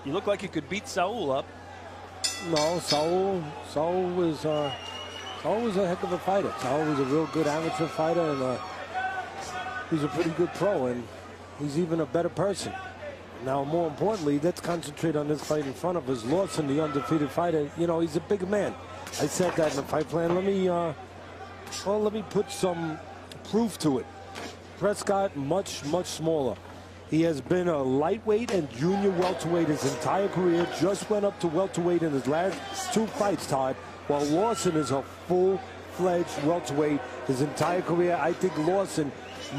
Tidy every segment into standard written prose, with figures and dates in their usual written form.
You look like you could beat Saul up. No, Saul was a heck of a fighter. Saul was a real good amateur fighter, and he's a pretty good pro, and he's even a better person. Now, more importantly, let's concentrate on this fight in front of us. Lawson, the undefeated fighter, you know, he's a big man. I said that in the fight plan. Let me put some proof to it. Prescott, much smaller. He has been a lightweight and junior welterweight his entire career. Just went up to welterweight in his last 2 fights, Todd. While Lawson is a full-fledged welterweight his entire career. I think Lawson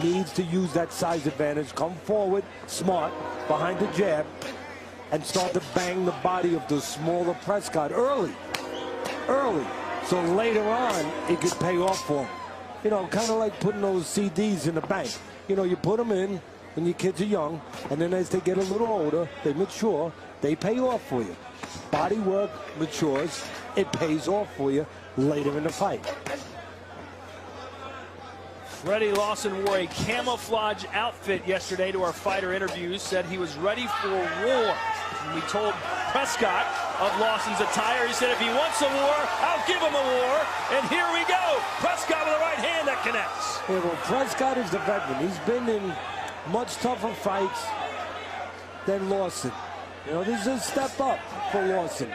needs to use that size advantage, come forward smart behind the jab, and start to bang the body of the smaller Prescott early. So later on, it could pay off for him. You know, kind of like putting those CDs in the bank. You know, you put them in when your kids are young, and then as they get a little older, they mature, they pay off for you. Body work matures, it pays off for you later in the fight. Freddie Lawson wore a camouflage outfit yesterday to our fighter interviews, said he was ready for war. And we told Prescott of Lawson's attire, he said if he wants a war, I'll give him a war. And here we go. Prescott with a right hand that connects. Yeah, well, Prescott is the veteran. He's been in much tougher fights than Lawson. You know, this is a step up for Lawson.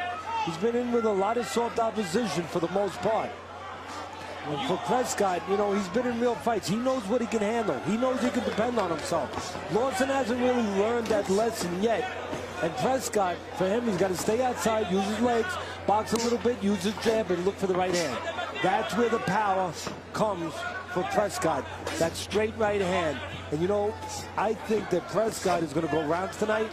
He's been in with a lot of soft opposition for the most part. And for Prescott, you know, he's been in real fights. He knows what he can handle. He knows he can depend on himself. Lawson hasn't really learned that lesson yet. And Prescott, for him, he's got to stay outside, use his legs, box a little bit, use his jab, and look for the right hand. That's where the power comes for Prescott, that straight right hand. And, you know, I think that Prescott is going to go rounds tonight.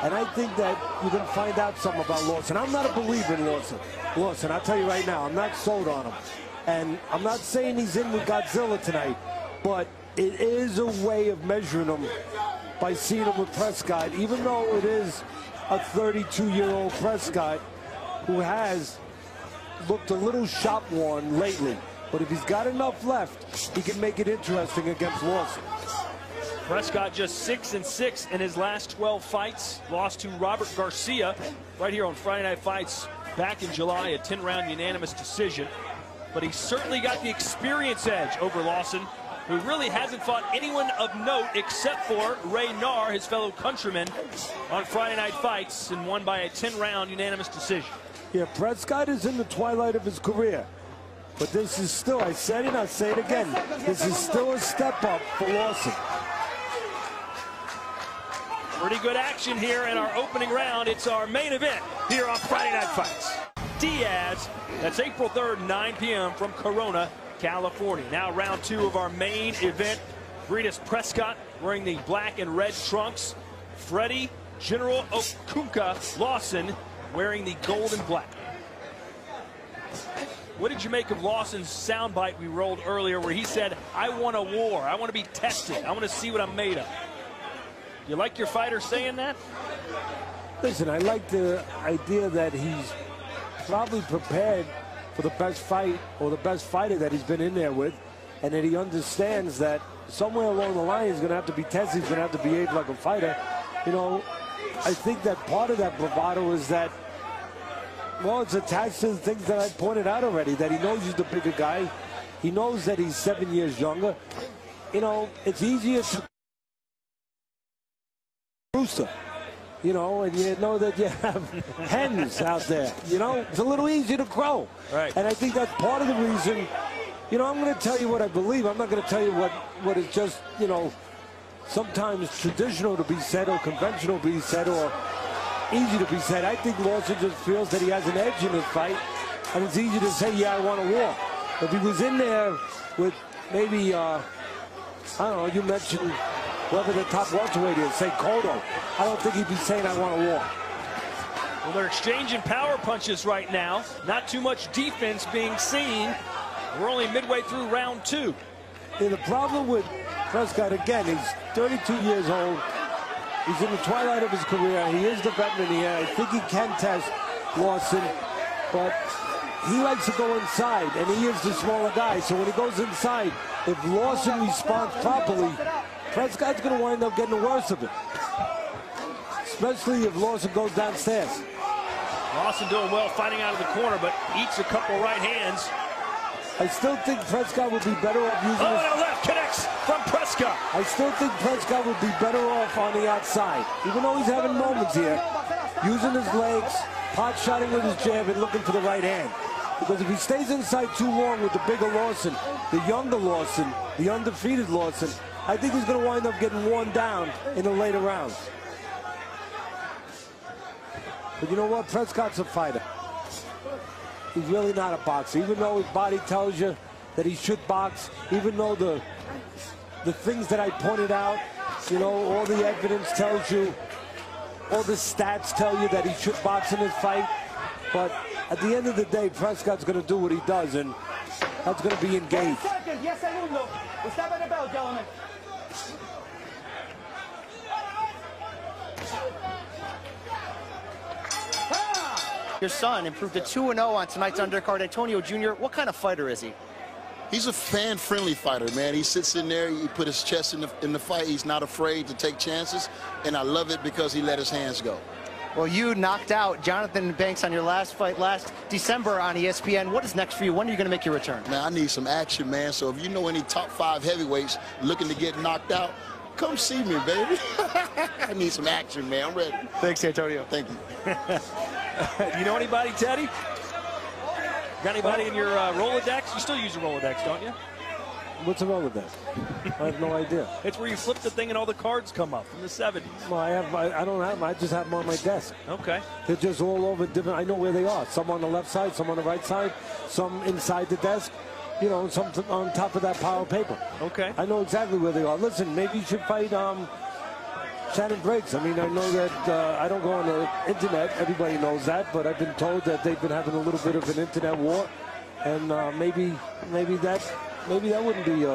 And I think that you're going to find out something about Lawson. I'm not a believer in Lawson, I'll tell you right now, I'm not sold on him. And I'm not saying he's in with Godzilla tonight, but it is a way of measuring him by seeing him with Prescott, even though it is a 32-year-old Prescott who has looked a little shop-worn lately. But if he's got enough left, he can make it interesting against Lawson. Prescott just 6-6 in his last 12 fights. Lost to Robert Garcia right here on Friday Night Fights back in July, a 10-round unanimous decision. But he certainly got the experience edge over Lawson, who really hasn't fought anyone of note except for Ray Narr, his fellow countryman, on Friday Night Fights, and won by a 10-round unanimous decision. Yeah, Prescott is in the twilight of his career. But this is still, I said it, I'll say it again, this is still a step up for Lawson. Pretty good action here in our opening round. It's our main event here on Friday Night Fights. Diaz, that's April 3rd, 9 p.m. from Corona, California. Now round 2 of our main event. Breidis Prescott wearing the black and red trunks. Freddie General Okunka Lawson wearing the gold and black. What did you make of Lawson's soundbite we rolled earlier where he said, I want a war, I want to be tested, I want to see what I'm made of? You like your fighter saying that? Listen, I like the idea that he's probably prepared for the best fight or the best fighter that he's been in there with, and that he understands that somewhere along the line he's going to have to be tested, he's going to have to behave like a fighter. You know, I think that part of that bravado is that, well, it's attached to the things that I pointed out already, that he knows he's the bigger guy. He knows that he's 7 years younger. You know, it's easier to rooster, you know, and you know that you have hens out there. You know, it's a little easier to crow. Right. And I think that's part of the reason. You know, I'm going to tell you what I believe. I'm not going to tell you what is just, you know, sometimes traditional to be said or conventional to be said or easy to be said. I think Lawson just feels that he has an edge in his fight, and it's easy to say, yeah, I want a war. If he was in there with maybe, I don't know, you mentioned whoever the top welterweight is, say Cotto, I don't think he'd be saying I want a war. Well, they're exchanging power punches right now. Not too much defense being seen. We're only midway through round 2. And the problem with Prescott, again, he's 32 years old. He's in the twilight of his career. He is the veteran here. I think he can test Lawson, but he likes to go inside, and he is the smaller guy. So when he goes inside, if Lawson responds properly, Prescott's going to wind up getting the worst of it. especially if Lawson goes downstairs. Lawson doing well fighting out of the corner, but eats a couple right hands. I still think Prescott would be better off using his... and a left connects from Prescott. I still think Prescott would be better off on the outside. Even though he's having moments here, using his legs, pot shotting with his jab, and looking for the right hand. Because if he stays inside too long with the bigger Lawson, the younger Lawson, the undefeated Lawson, I think he's going to wind up getting worn down in the later rounds. But you know what? Prescott's a fighter. He's really not a boxer. Even though his body tells you that he should box, even though the things that I pointed out, you know, all the evidence tells you, all the stats tell you that he should box in this fight. But at the end of the day, Prescott's going to do what he does, and that's going to be engaged. Your son improved to 2-0 on tonight's undercard. Antonio Jr., what kind of fighter is he? He's a fan-friendly fighter, man. He sits in there, he put his chest in the fight. He's not afraid to take chances, and I love it because he let his hands go. Well, you knocked out Jonathan Banks on your last fight last December on ESPN. What is next for you? When are you going to make your return? Man, I need some action, man. So if you know any top 5 heavyweights looking to get knocked out, come see me, baby. I need some action, man. I'm ready. Thanks, Antonio. Thank you. You know anybody, Teddy? Got anybody in your Rolodex? You still use a Rolodex, don't you? What's a Rolodex? I have no idea. It's where you flip the thing and all the cards come up from the 70s. Well, I don't have them. I just have them on my desk. Okay. They're just all over different. I know where they are. Some on the left side, some on the right side, some inside the desk. You know, some on top of that pile of paper. Okay. I know exactly where they are. Listen, maybe you should fight Shannon Briggs. I mean, I know that I don't go on the internet. Everybody knows that, but I've been told that they've been having a little bit of an internet war, and maybe that wouldn't be.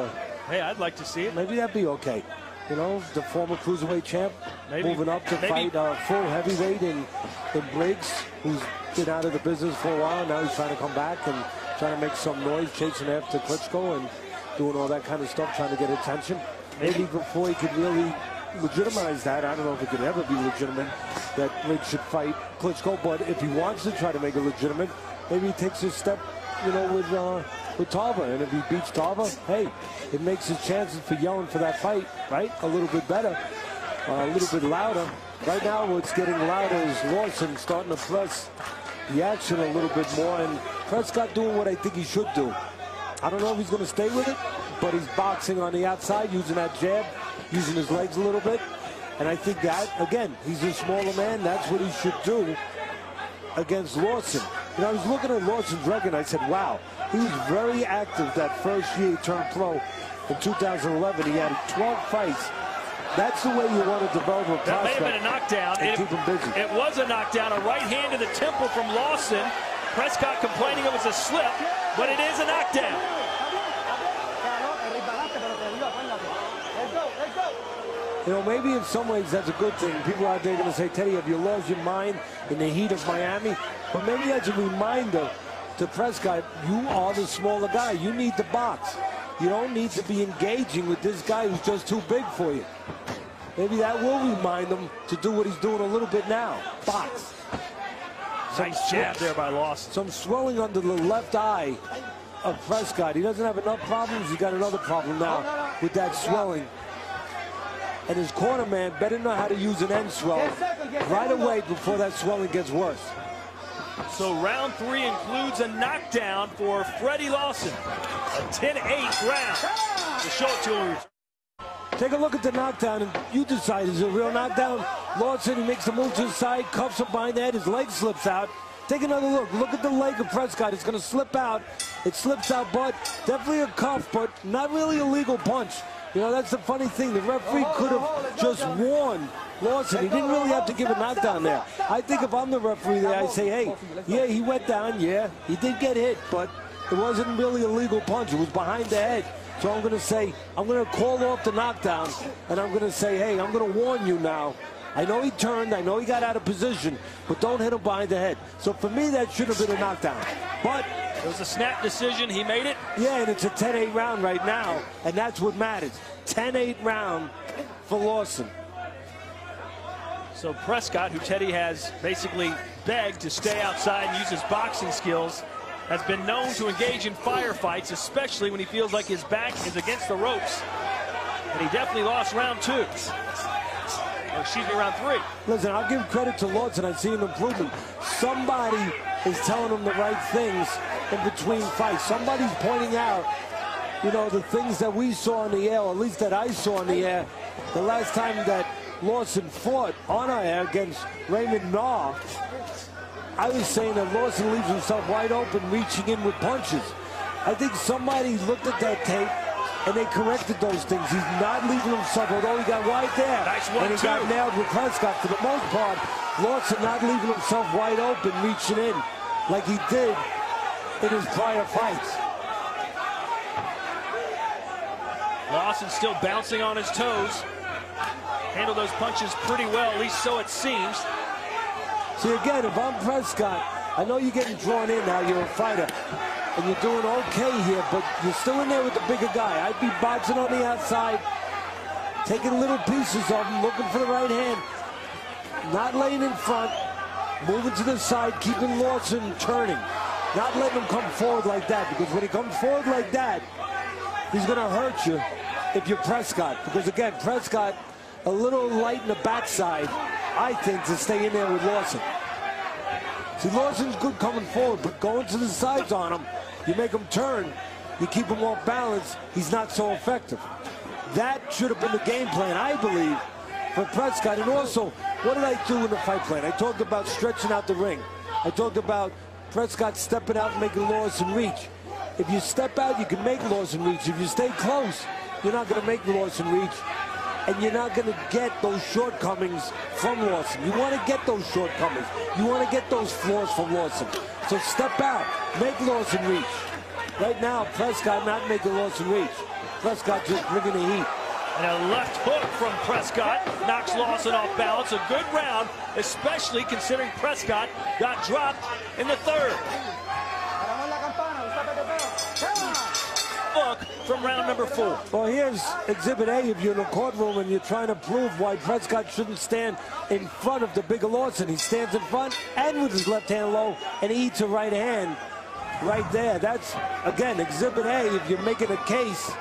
Hey, I'd like to see it. Maybe that'd be okay. You know, the former cruiserweight champ moving up to fight full heavyweight in Briggs, who's been out of the business for a while. Now he's trying to come back and trying to make some noise, chasing after Klitschko and doing all that kind of stuff, trying to get attention. Maybe before he could really legitimize that, I don't know if it could ever be legitimate that Briggs should fight Klitschko, but if he wants to try to make it legitimate, maybe he takes a step, you know, with Tarver, and if he beats Tarver, hey, it makes his chances for yelling for that fight, right, a little bit better, a little bit louder. Right now, what's getting louder is Lawson starting to press the action a little bit more, and Prescott doing what I think he should do. I don't know if he's going to stay with it, but he's boxing on the outside, using that jab, using his legs a little bit. And I think that, again, he's a smaller man. That's what he should do against Lawson. And I was looking at Lawson's record, and I said, wow, he was very active that first year he turned pro in 2011. He had 12 fights. That's the way you want to develop a prospect. That may have been a knockdown. Keep him busy. It was a knockdown, a right hand to the temple from Lawson. Prescott complaining it was a slip, but it is a knockdown. You know, maybe in some ways that's a good thing. People out there are going to say, Teddy, have you lost your mind in the heat of Miami? But maybe that's a reminder to Prescott, you are the smaller guy. You need to box. You don't need to be engaging with this guy who's just too big for you. Maybe that will remind him to do what he's doing a little bit now. Box. Nice jab there by Lawson. Some swelling under the left eye of Prescott. He doesn't have enough problems. He's got another problem now with that swelling. And his corner man better know how to use an end swell right away before that swelling gets worse. So round 3 includes a knockdown for Freddie Lawson. A 10-8 round. To show it to him. Take a look at the knockdown, and you decide, is it a real knockdown? Lawson, he makes the move to the side, cuffs him behind the head, his leg slips out. Take another look. Look at the leg of Prescott. It's going to slip out. It slips out, but definitely a cuff, but not really a legal punch. You know, that's the funny thing. The referee could have just warned Lawson. He didn't really have to give a knockdown there. I think if I'm the referee there, I say, hey, yeah, he went down, yeah, he did get hit, but it wasn't really a legal punch. It was behind the head. So I'm going to say, I'm going to call off the knockdown, and I'm going to say, hey, I'm going to warn you now. I know he turned, I know he got out of position, but don't hit him behind the head. So for me, that should have been a knockdown. But it was a snap decision. He made it. Yeah, and it's a 10-8 round right now, and that's what matters. 10-8 round for Lawson. So Prescott, who Teddy has basically begged to stay outside and use his boxing skills, has been known to engage in firefights, especially when he feels like his back is against the ropes. And he definitely lost round 2. Or excuse me, round 3. Listen, I'll give credit to Lawson. I see an improvement. Somebody is telling him the right things in between fights. Somebody's pointing out, you know, the things that we saw in the air, or at least that I saw in the air, the last time that Lawson fought on our air against Raymond Nah. I was saying that Lawson leaves himself wide open, reaching in with punches. I think somebody looked at that tape and they corrected those things. He's not leaving himself, although he got wide there. Nice one, and he got nailed with Prescott. For the most part, Lawson not leaving himself wide open, reaching in like he did in his prior fights. Lawson still bouncing on his toes. Handled those punches pretty well, at least so it seems. See, again, if I'm Prescott, I know you're getting drawn in now. You're a fighter, and you're doing okay here, but you're still in there with the bigger guy. I'd be boxing on the outside, taking little pieces of him, looking for the right hand, not laying in front, moving to the side, keeping Lawson turning, not letting him come forward like that, because when he comes forward like that, he's going to hurt you if you're Prescott, because, again, Prescott a little light in the backside, I think, to stay in there with Lawson. See, Lawson's good coming forward, but going to the sides on him, you make him turn, you keep him off balance, he's not so effective. That should have been the game plan, I believe, for Prescott. And also, what did I do in the fight plan? I talked about stretching out the ring. I talked about Prescott stepping out and making Lawson reach. If you step out, you can make Lawson reach. If you stay close, you're not going to make Lawson reach. And you're not going to get those shortcomings from Lawson. You want to get those shortcomings. You want to get those flaws from Lawson. So step out. Make Lawson reach. Right now, Prescott not making Lawson reach. Prescott just bringing the heat. And a left hook from Prescott knocks Lawson off balance. A good round, especially considering Prescott got dropped in the 3rd. Hook from round number 4. Well, here's Exhibit A. If you're in the courtroom and you're trying to prove why Prescott shouldn't stand in front of the bigger Lawson. He stands in front and with his left hand low, and he eats a right hand right there. That's, again, Exhibit A. If you're making a case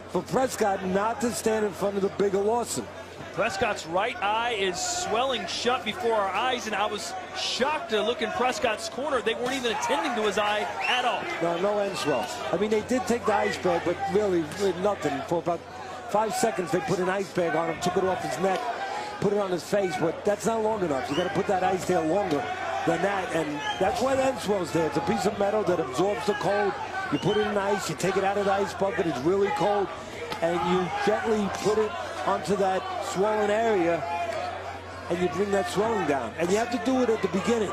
for Prescott not to stand in front of the bigger Lawson. Prescott's right eye is swelling shut before our eyes, and I was shocked to look in Prescott's corner. They weren't even attending to his eye at all. No end swell. I mean, they did take the ice bag, but really nothing. For about 5 seconds, they put an ice bag on him, took it off his neck, put it on his face, but that's not long enough. You got to put that ice there longer than that, and that's why the end swell's there. It's a piece of metal that absorbs the cold. You put it in ice, you take it out of the ice bucket, it's really cold, and you gently put it onto that swollen area, and you bring that swelling down. And you have to do it at the beginning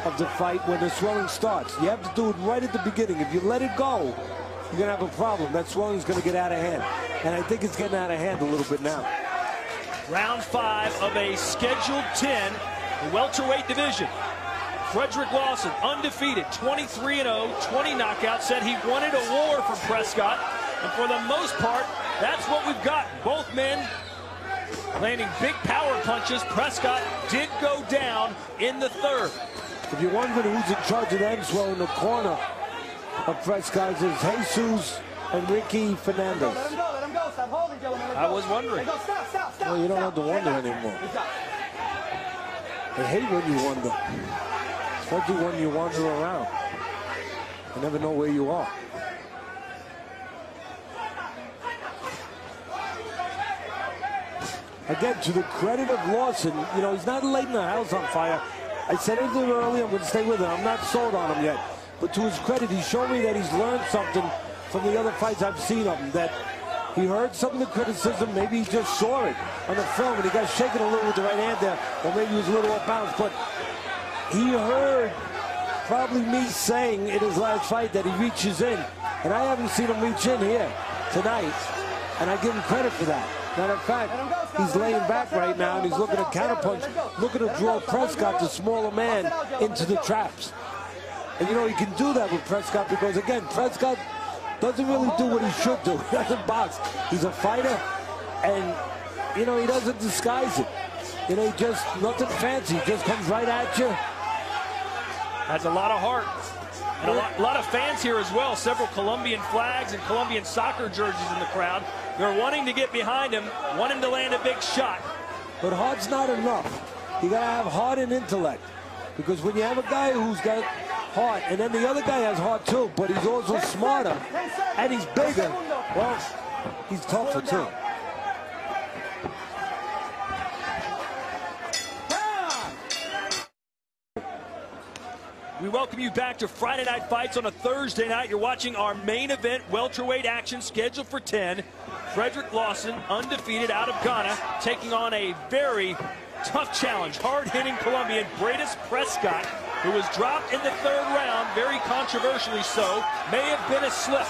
of the fight when the swelling starts. You have to do it right at the beginning. If you let it go, you're going to have a problem. That swelling's going to get out of hand. And I think it's getting out of hand a little bit now. Round 5 of a scheduled 10, the welterweight division. Fredrick Lawson, undefeated, 23-0, 20 knockouts, said he wanted a war from Prescott. And for the most part, that's what we've got. Both men landing big power punches. Prescott did go down in the 3rd. If you're wondering who's in charge of the end swell in the corner of Prescott, is Jesus and Ricky Fernandez. I was wondering. Well, you don't have to wonder anymore. I hate when you wonder. Especially when you wander around. You never know where you are. Again, to the credit of Lawson, you know, he's not lighting the house on fire. I said it a little earlier, I'm going to stay with him. I'm not sold on him yet. But to his credit, he showed me that he's learned something from the other fights I've seen of him, that he heard some of the criticism, maybe he just saw it on the film, and he got shaken a little with the right hand there, or maybe he was a little off balance, but he heard probably me saying in his last fight that he reaches in, and I haven't seen him reach in here tonight, and I give him credit for that. Matter of fact, he's laying back right now, and he's looking to counterpunch, looking to draw Prescott, the smaller man, into the traps. And, you know, he can do that with Prescott because, again, Prescott doesn't really do what he should do. He doesn't box. He's a fighter, and, you know, he doesn't disguise it. You know, just nothing fancy, just comes right at you. Has a lot of heart. And a lot of fans here as well. Several Colombian flags and Colombian soccer jerseys in the crowd. They're wanting to get behind him, want him to land a big shot. But heart's not enough. You got to have heart and intellect. Because when you have a guy who's got heart, and then the other guy has heart too, but he's also smarter, and he's bigger, well, he's tougher too. We welcome you back to Friday Night Fights on a Thursday night. You're watching our main event, welterweight action scheduled for 10. Fredrick Lawson, undefeated out of Ghana, taking on a very tough challenge. Hard-hitting Colombian Breidis Prescott, who was dropped in the third round, very controversially so. May have been a slip.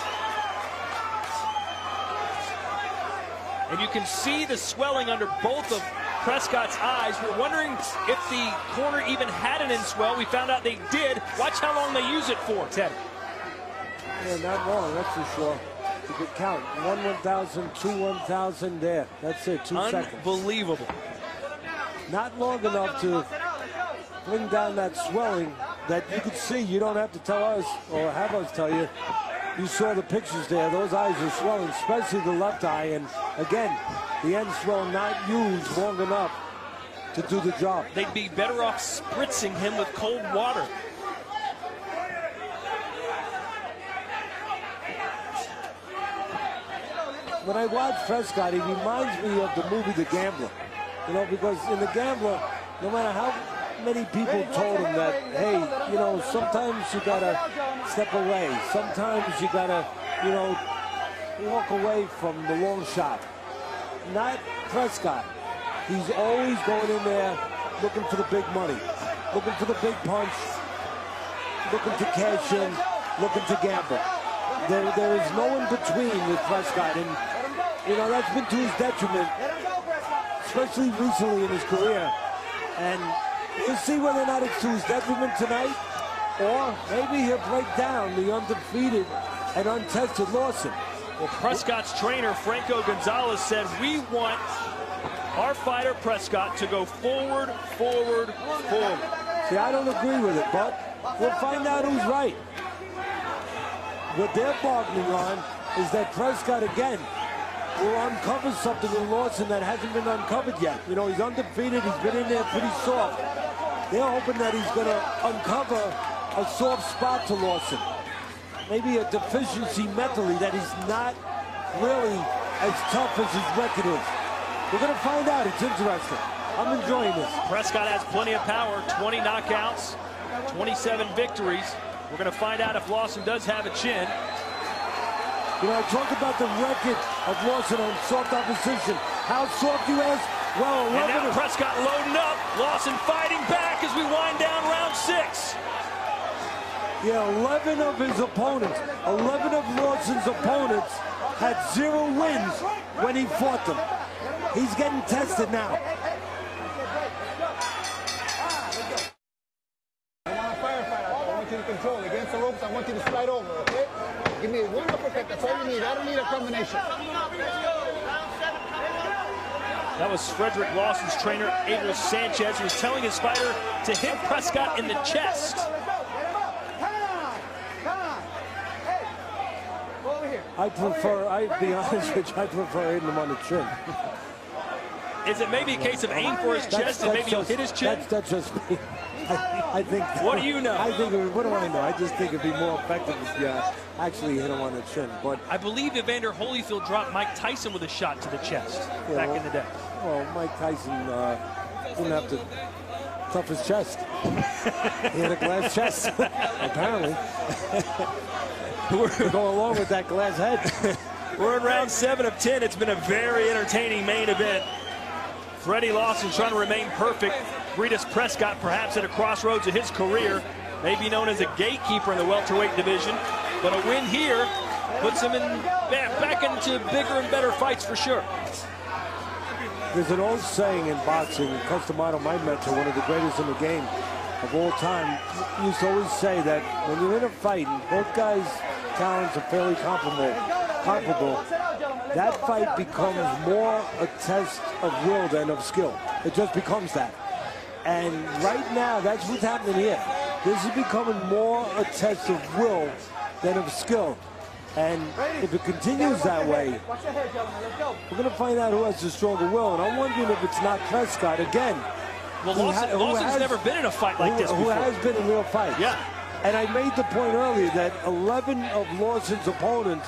And you can see the swelling under both of Prescott's eyes. We're wondering if the corner even had an in-swell. We found out they did. Watch how long they use it for, Ted. Yeah, not long, that's for sure. You could count. 1 1,000, 2 1,000 there. That's it, 2 seconds. Unbelievable. Not long enough to bring down that swelling that you could see. You don't have to tell us or have us tell you. You saw the pictures there. Those eyes are swelling, especially the left eye. And again, the end swell not used long enough to do the job. They'd be better off spritzing him with cold water. When I watch Prescott, he reminds me of the movie The Gambler. You know, because in The Gambler, no matter how many people told him that, hey, you know, sometimes you gotta step away. Sometimes you gotta, you know, walk away from the long shot. Not Prescott. He's always going in there looking for the big money, looking for the big punch, looking to cash in, looking to gamble. There is no in between with Prescott, and you know that's been to his detriment, especially recently in his career. And we'll see whether or not it's to his detriment tonight, or maybe he'll break down the undefeated and untested Lawson. Well, Prescott's trainer, Franco Gonzalez, said we want our fighter Prescott to go forward, forward, forward. See, I don't agree with it, but we'll find out who's right. What they're bargaining on is that Prescott, again, will uncover something in Lawson that hasn't been uncovered yet. You know, he's undefeated. He's been in there pretty soft. They're hoping that he's going to uncover a soft spot to Lawson. Maybe a deficiency mentally that he's not really as tough as his record is. We're going to find out. It's interesting. I'm enjoying this. Prescott has plenty of power, 20 knockouts, 27 victories. We're going to find out if Lawson does have a chin. You know, I talked about the record of Lawson on soft opposition. How soft, you ask? Well, 11. And now Prescott loading up. Lawson fighting back as we wind down round 6. Yeah, 11 of his opponents, 11 of Lawson's opponents had 0 wins when he fought them. He's getting tested now. I want a firefighter. I want you to control against the ropes. I want you to slide over, okay? Give me one uppercut. That's all you need. I don't need a combination. That was Fredrick Lawson's trainer, Abel Sanchez, who was telling his fighter to hit Prescott in the chest. I'd be honest with you, I prefer hitting him on the chin. Is it maybe a case of aim for his chest and maybe he'll hit his chin? That's just me. I think. What do you know? I think. What do I know? I just think it'd be more effective if you actually hit him on the chin. But I believe Evander Holyfield dropped Mike Tyson with a shot to the chest back in the day. Well, Mike Tyson didn't have to tough his chest. He had a glass chest, apparently. We're going along with that glass head. We're in round 7 of 10. It's been a very entertaining main event. Freddie Lawson trying to remain perfect. Breidis Prescott perhaps at a crossroads of his career, maybe known as a gatekeeper in the welterweight division. But a win here puts him back into bigger and better fights for sure. There's an old saying in boxing, Customato, my mentor, one of the greatest in the game of all time, used to always say that when you're in a fight and both guys' talents are fairly comparable, that fight becomes more a test of will than of skill. It just becomes that. And right now, that's what's happening here. This is becoming more a test of will than of skill. And if it continues that way, we're going to find out who has the stronger will. And I'm wondering if it's not Prescott again. Well, Lawson's never been in a fight like this before. Who has been in real fights. Yeah. And I made the point earlier that 11 of Lawson's opponents